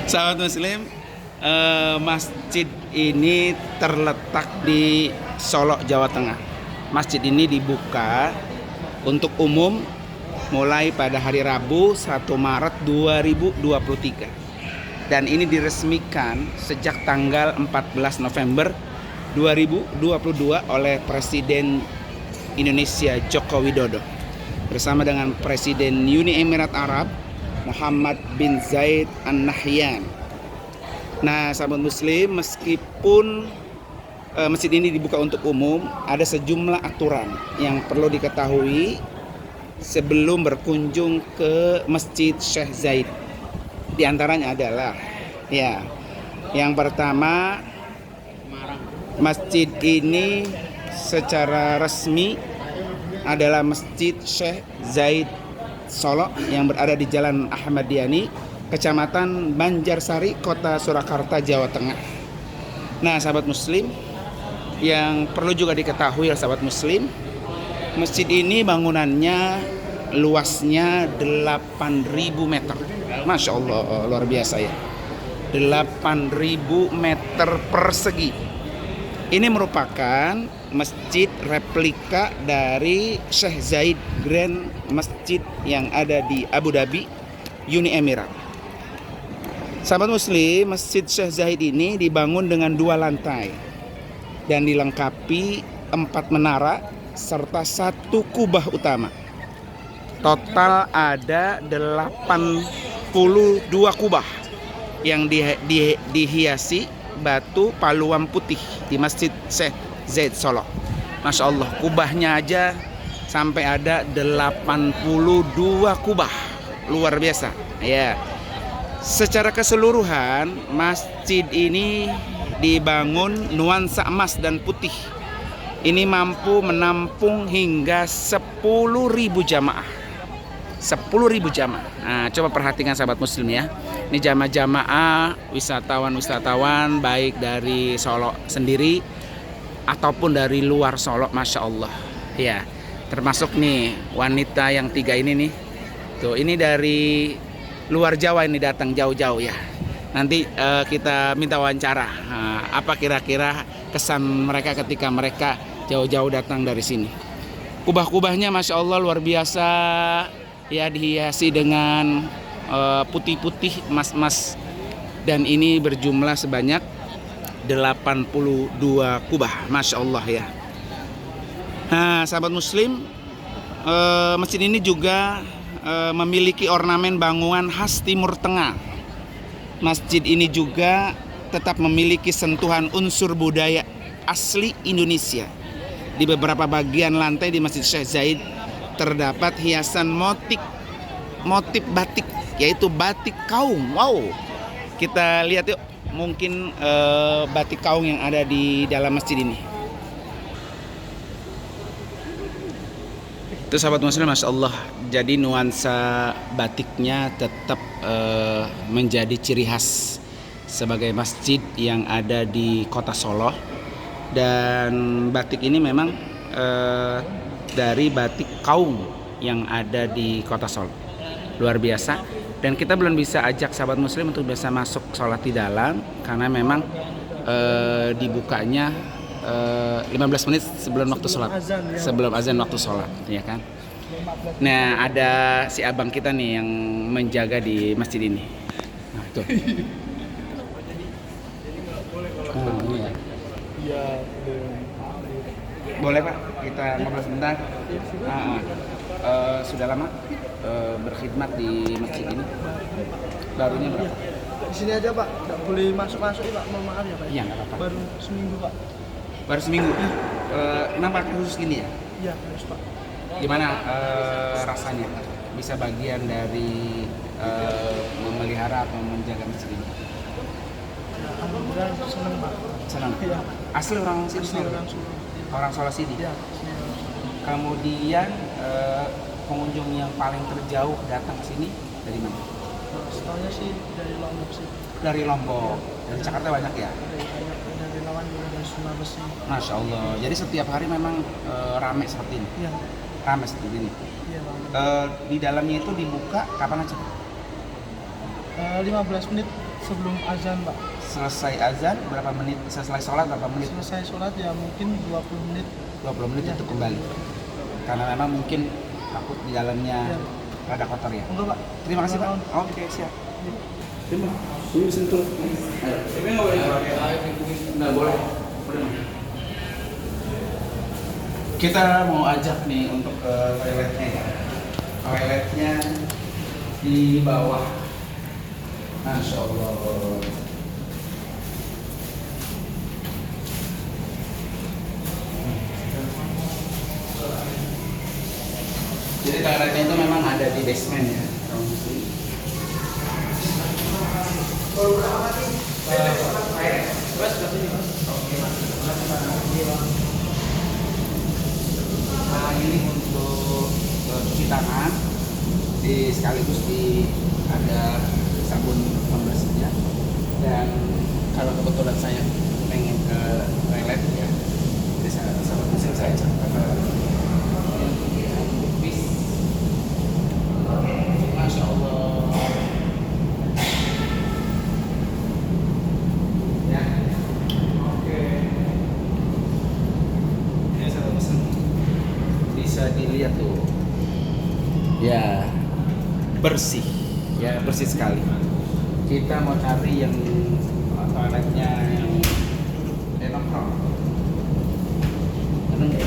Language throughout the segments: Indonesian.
Sahabat Muslim, masjid ini terletak di Solok, Jawa Tengah. Masjid ini dibuka untuk umum mulai pada hari Rabu 1 Maret 2023. Dan ini diresmikan sejak tanggal 14 November 2022 oleh Presiden Indonesia Joko Widodo bersama dengan Presiden Uni Emirat Arab Muhammad bin Zayed An-Nahyan. Nah, sahabat Muslim, meskipun masjid ini dibuka untuk umum, ada sejumlah aturan yang perlu diketahui sebelum berkunjung ke Masjid Syekh Zayed. Di antaranya adalah, yang pertama, masjid ini secara resmi adalah Masjid Syekh Zayed Solok yang berada di Jalan Ahmad Yani, Kecamatan Banjarsari, Kota Surakarta, Jawa Tengah. Nah, sahabat Muslim, yang perlu juga diketahui sahabat Muslim, masjid ini bangunannya luasnya 8.000 meter. Masya Allah, luar biasa ya. 8.000 meter persegi. Ini merupakan masjid replika dari Syekh Zayed Grand Masjid yang ada di Abu Dhabi, Uni Emirat. Sahabat Muslim, Masjid Syekh Zayed ini dibangun dengan 2 lantai dan dilengkapi 4 menara serta 1 kubah utama. Total ada 82 kubah yang dihiasi batu paluan putih di Masjid Syekh Zayed Solok. Masya Allah, kubahnya aja sampai ada 82 kubah. Luar biasa ya. Secara keseluruhan masjid ini dibangun nuansa emas dan putih. Ini mampu menampung hingga 10.000 jamaah. 10.000 jamaah. Nah, coba perhatikan sahabat Muslim ya. Ini jamaah wisatawan baik dari Solok sendiri ataupun dari luar Solok, masya Allah. Ya, termasuk nih wanita yang 3 ini nih. Tuh, ini dari luar Jawa ini datang jauh-jauh ya. Nanti kita minta wawancara. Apa kira-kira kesan mereka ketika mereka jauh-jauh datang dari sini. Kubah-kubahnya masya Allah luar biasa. Ya, dihiasi dengan putih-putih, emas-emas, dan ini berjumlah sebanyak 82 kubah, masya Allah ya. Nah, sahabat Muslim, masjid ini juga memiliki ornamen bangunan khas Timur Tengah. Masjid ini juga tetap memiliki sentuhan unsur budaya asli Indonesia. Di beberapa bagian lantai di Masjid Syekh Zayed terdapat hiasan motif batik, yaitu batik kaung. Wow, kita lihat yuk mungkin batik kaung yang ada di dalam masjid ini. Itu sahabat Muslim, masya Allah. Jadi nuansa batiknya tetap menjadi ciri khas sebagai masjid yang ada di kota Solo. Dan batik ini memang dari batik kaum yang ada di kota Solo. Luar biasa. Dan kita belum bisa ajak sahabat Muslim untuk bisa masuk sholat di dalam karena memang dibukanya 15 menit sebelum waktu sholat, sebelum azan waktu sholat, ya kan. Nah, ada si abang kita nih yang menjaga di masjid ini. Nah, tuh. Boleh Pak, kita ngobrol sebentar. Sudah lama berkhidmat di masjid ini? Barunya berapa? Di sini aja Pak, nggak boleh masuk-masuk Pak, mohon maaf ya Pak. Iya, nggak apa-apa. Baru seminggu Pak. Baru seminggu? Kenapa khusus gini ya? Iya, harus Pak. Gimana rasanya bisa bagian dari memelihara atau menjaga masjid ini? Ya, alhamdulillah senang Pak. Senang? Iya. Asli orang sini? Asli orang Solo. Orang Solo sini? Iya. Kemudian pengunjung yang paling terjauh datang ke sini dari mana? Setahunya sih dari Lombok sih. Dari Lombok. Dari Jakarta banyak ya? Dari lawan dari Sulawesi. Masya Allah. Jadi setiap hari memang ramai seperti ini? Iya. Ramai seperti ini? Iya Pak. Di dalamnya itu dibuka kapan aja? 15 menit sebelum azan Pak. Selesai azan berapa menit? Selesai sholat berapa menit? Selesai sholat ya mungkin 20 menit. 20 menit Ya. untuk kembali. Karena memang mungkin takut di dalamnya Ya. rada kotor ya. Enggak Pak. Terima kasih Pak. Mohon. Oke, siap. Terima. Ini sentuh. Tapi nggak boleh pakai. Nggak boleh. Kita mau ajak nih untuk ke toiletnya ya. Toiletnya di bawah. Masya Allah. Jadi toiletnya itu memang ada di basement ya. Nah, ini untuk cuci tangan, sekaligus ada sabun pembersihnya. Dan kalau kebetulan saya pengen ke toilet ya, jadi sabun mesin saya cek bis. Masya Allah. Ya, oke. Ini satu pesan. Bisa dilihat tuh. Ya, bersih. Ya, bersih sekali. Kita mau cari yang toiletnya yang nongkrong. Bener nggak?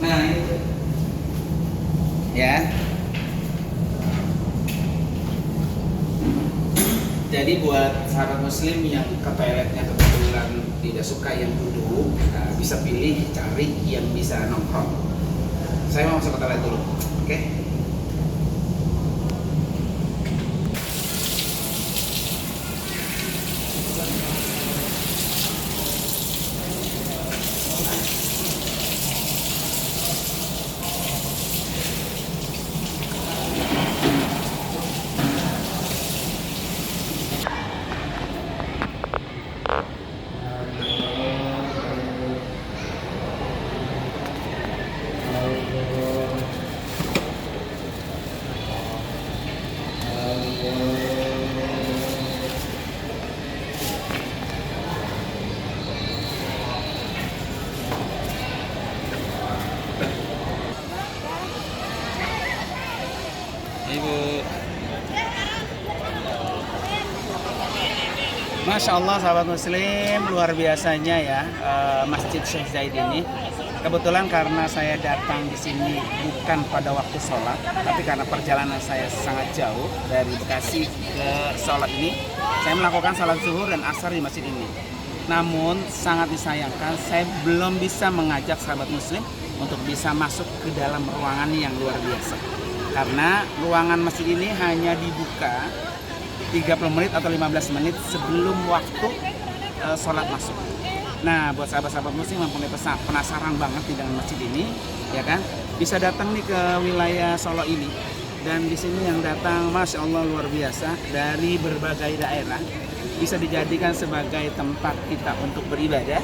Nah, itu. Ya. Jadi buat sahabat muslim yang ke toiletnya kebetulan tidak suka yang duduk, bisa pilih cari yang bisa nongkrong. Saya mau masuk ke toilet dulu, oke? Ibu. Masya Allah sahabat muslim, luar biasanya ya Masjid Syekh Zaid ini. Kebetulan karena saya datang di sini bukan pada waktu sholat, tapi karena perjalanan saya sangat jauh dari Bekasi ke sholat ini, saya melakukan sholat zuhur dan asar di masjid ini. Namun sangat disayangkan saya belum bisa mengajak sahabat muslim untuk bisa masuk ke dalam ruangan yang luar biasa. Karena ruangan masjid ini hanya dibuka 30 menit atau 15 menit sebelum waktu sholat masuk. Nah, buat sahabat-sahabat muslim yang punya penasaran banget di dalam masjid ini, ya kan, bisa datang nih ke wilayah Solo ini. Dan di sini yang datang, masya Allah luar biasa dari berbagai daerah, bisa dijadikan sebagai tempat kita untuk beribadah,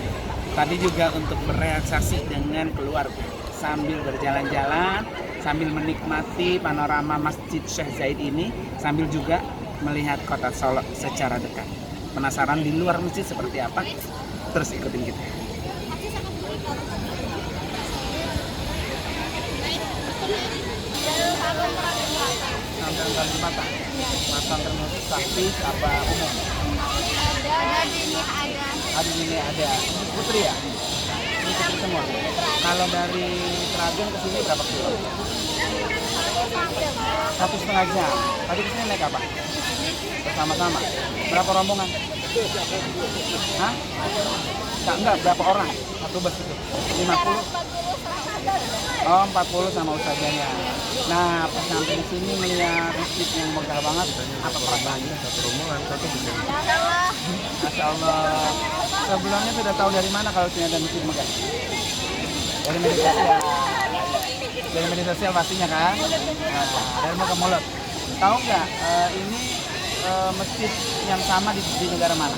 tapi juga untuk bereaksi dengan keluarga sambil berjalan-jalan, sambil menikmati panorama Masjid Syekh Zaid ini, sambil juga melihat kota Solo secara dekat. Penasaran di luar masjid seperti apa? Terus ikutin kita. Sampai Kalimantan. Masa termasuk praktis apa umum? Ada di sini ada. Putri ya? Ini putri semua. Kalau dari Sragen ke sini berapa kilo? 1,5 jam. Tadi kesini naik apa? Bersama-sama. Berapa rombongan? Hah? Enggak, berapa orang? Satu bus itu? 50? Oh, 40 sama ustazanya. Nah, pas sampai di sini melihat masjid yang megah banget, apa perasaannya? Satu rombongan, satu bisa. Masya Allah. Sebelumnya sudah tahu dari mana kalau sini ada masjid megah? Dari media sosial. Dari media sosial pastinya kan? Nah, dari mulut ke mulut. Tahu nggak ini masjid yang sama di negara mana?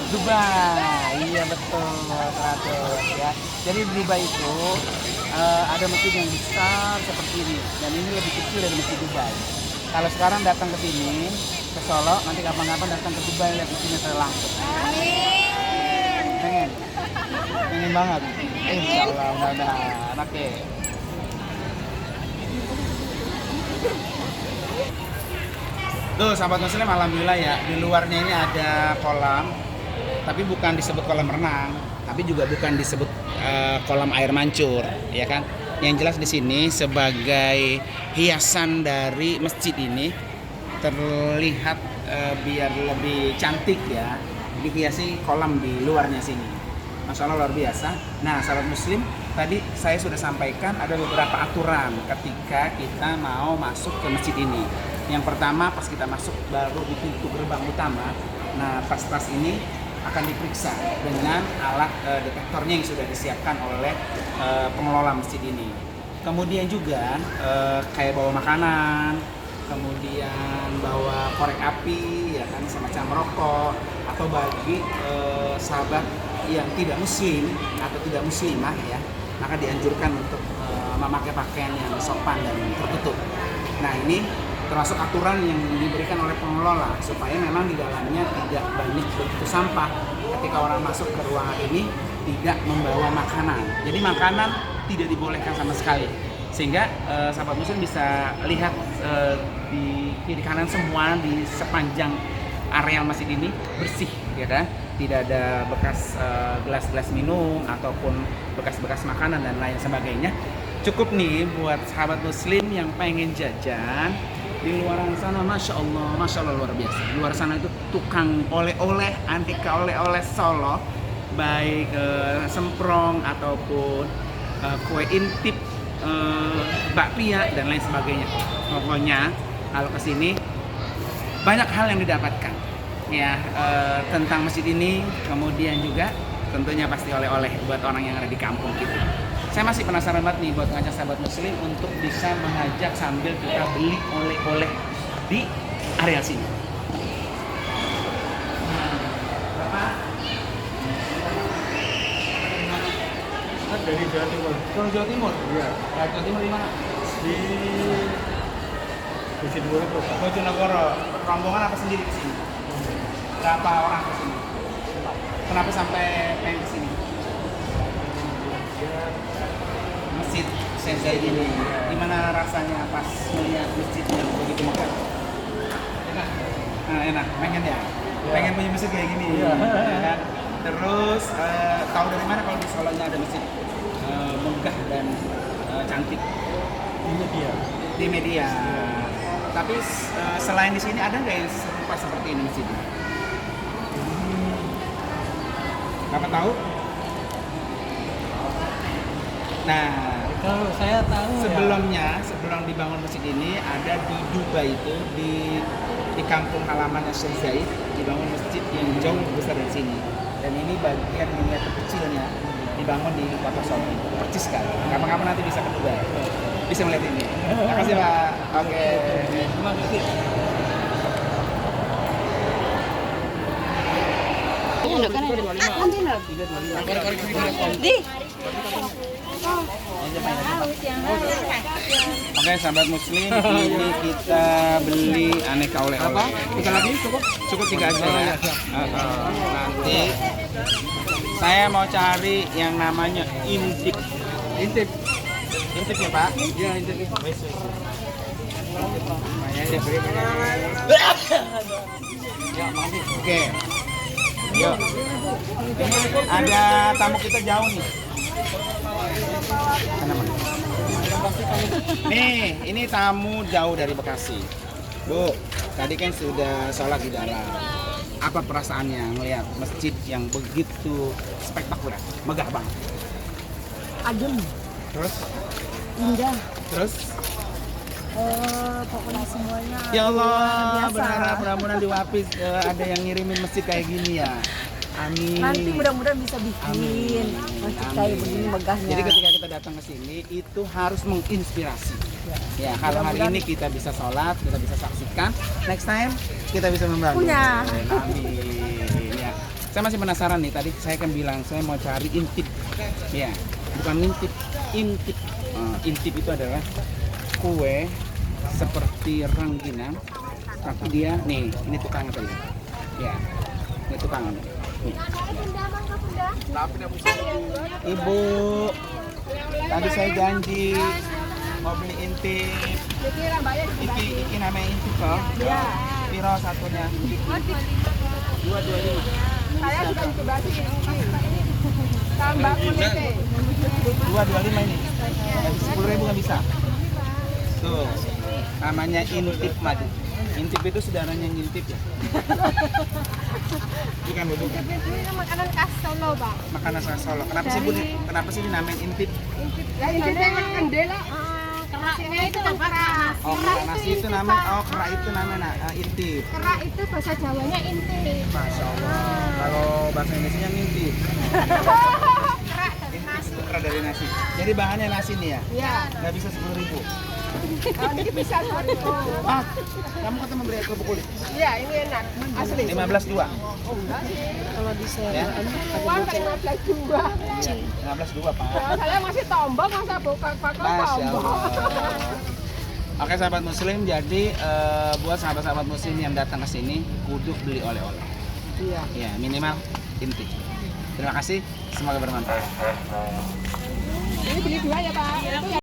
Dubai, iya betul, 100 ya. Jadi di Dubai itu ada masjid yang besar seperti ini, dan ini lebih kecil dari masjid Dubai. Kalau sekarang datang ke sini, ke Solo, nanti kapan-kapan datang ke Dubai lihat masjidnya saya langsung. Pengen, pengen banget. Insya Allah, mudah-mudahan. Oke. Tuh, sahabat muslim, alhamdulillah ya, di luarnya ini ada kolam, tapi bukan disebut kolam renang, tapi juga bukan disebut kolam air mancur, ya kan? Yang jelas di sini sebagai hiasan dari masjid ini terlihat biar lebih cantik ya, dihiasi kolam di luarnya sini. Masya Allah, luar biasa. Nah, sahabat muslim, tadi saya sudah sampaikan ada beberapa aturan ketika kita mau masuk ke masjid ini. Yang pertama, pas kita masuk baru di pintu gerbang utama, nah pas-pas ini akan diperiksa dengan alat detektornya yang sudah disiapkan oleh pengelola masjid ini. Kemudian juga kayak bawa makanan, kemudian bawa korek api, ya kan, semacam rokok, atau bagi sahabat yang tidak muslim atau tidak muslimah ya, maka dianjurkan untuk memakai pakaian yang sopan dan tertutup. Nah, ini termasuk aturan yang diberikan oleh pengelola supaya memang di dalamnya tidak banyak begitu sampah. Ketika orang masuk ke ruangan ini tidak membawa makanan, jadi makanan tidak dibolehkan sama sekali, sehingga sahabat muslim bisa lihat di kiri kanan semua di sepanjang areal masjid ini bersih, ya kan? Tidak ada bekas gelas-gelas minum ataupun bekas-bekas makanan dan lain sebagainya. Cukup nih buat sahabat muslim yang pengen jajan. Di luar sana, masya Allah luar biasa. Di luar sana itu tukang oleh-oleh, aneka oleh-oleh Solo, baik semprong ataupun kue intip, bakpia dan lain sebagainya. Pokoknya kalau kesini banyak hal yang didapatkan ya tentang masjid ini. Kemudian juga tentunya pasti oleh-oleh buat orang yang ada di kampung kita. Saya masih penasaran banget nih buat ngajak sahabat muslim untuk bisa mengajak sambil kita beli oleh-oleh di area sini. Bapak? Dari Jawa Timur. Dari Jawa Timur? Iya. Jawa Timur di mana? Di Bojonegoro. Bojonegoro. Rombongan apa sendiri ke sini? Berapa orang ke sini? Kenapa sampai pengen ke sini? Masjid Syekh Zaid ini, gimana rasanya pas melihat masjid yang begitu megah? Enak? Nah, enak, pengen ya? Pengen punya masjid kayak gini, ya kan? Terus, tahu dari mana kalau di Solo ada masjid megah dan cantik? Di media. Di media. Tapi selain di sini ada nggak yang serupa seperti ini masjidnya? Bapak tahu? Nah, Kalau saya tahu sebelumnya, sebelum dibangun masjid ini ada di Dubai itu di kampung halamannya Syekh Zaid dibangun masjid yang jauh lebih besar dari sini. Dan ini bagian miniatur kecilnya dibangun di kota Solo. Percis sekali. Kapan-kapan nanti bisa ke Dubai, bisa melihat ini. Terima kasih Pak. Oke. Terima kasih. Oke, sahabat muslim, ini kita beli aneka oleh-oleh. Tiga lagi cukup? Cukup 3 aja ya. Nanti saya mau cari yang namanya intip. Intip ya Pak? Iya, intip. Oke. Yuk. Ada tamu kita jauh nih. Kenapa? Nih, ini tamu jauh dari Bekasi. Bu, tadi kan sudah sholat di dalam. Apa perasaannya melihat masjid yang begitu spektakuler, megah banget? Adem, Terus? indah, Terus? pokoknya semuanya Ya Allah, luar biasa. berharap mudah-mudahan di Wapis ada yang ngirimin masjid kayak gini ya. Amin. Nanti mudah-mudahan bisa bikin masjid kayak begini megahnya. Jadi ketika kita datang ke sini itu harus menginspirasi. Ya, kalau hari ini kita bisa sholat, kita bisa saksikan. Next time kita bisa membantu. Punya. Amin. Ya. Saya masih penasaran nih, tadi saya kan bilang saya mau cari intip. Ya, bukan ngintip, intip. Intip itu adalah kue seperti rengginang, tapi dia nih, ini tukang tadi. Ya, ini tukang. Nih. Ibu, tadi saya janji mau beli intip. Iki namanya intip kok. Iya. Piro satunya? 225. Saya sudah coba sih. Tambah kulitnya. 225 ini. 10.000 nggak bisa. Tuh, namanya intip madu. Intip itu saudaranya ngintip ya. Bukan bu, bukan. Ini makanan khas Solo, Pak. Makanan khas Solo. Kenapa sih bu? Kenapa sih dinamain intip? Ya ini kendela. Kerasnya itu kan keras. Oh, nasi itu namanya. Oh, kerak itu namanya intip. Kerak itu bahasa Jawanya intip. Masya Allah. Kalau bahasa Indonesia ngintip. Kerak dari nasi. Kerak dari nasi. Jadi bahannya nasi nih ya? Iya. Nggak bisa 10.000. Kalau ini bisa 2.000. Ah, kamu kata membeli kerupuk kulit? Iya, ini enak. Asli. 15 dua. Kalau di Ya? Uang 15 juga. 15 dua pak. Saya masih tombol, masa buka pakai Masya tombol. Allah. Oke sahabat muslim, jadi buat sahabat-sahabat muslim yang datang ke sini kudu beli oleh-oleh. Iya. Ya, minimal inti. Terima kasih, semoga bermanfaat. Ini beli 2 ya, Pak. Itu ya.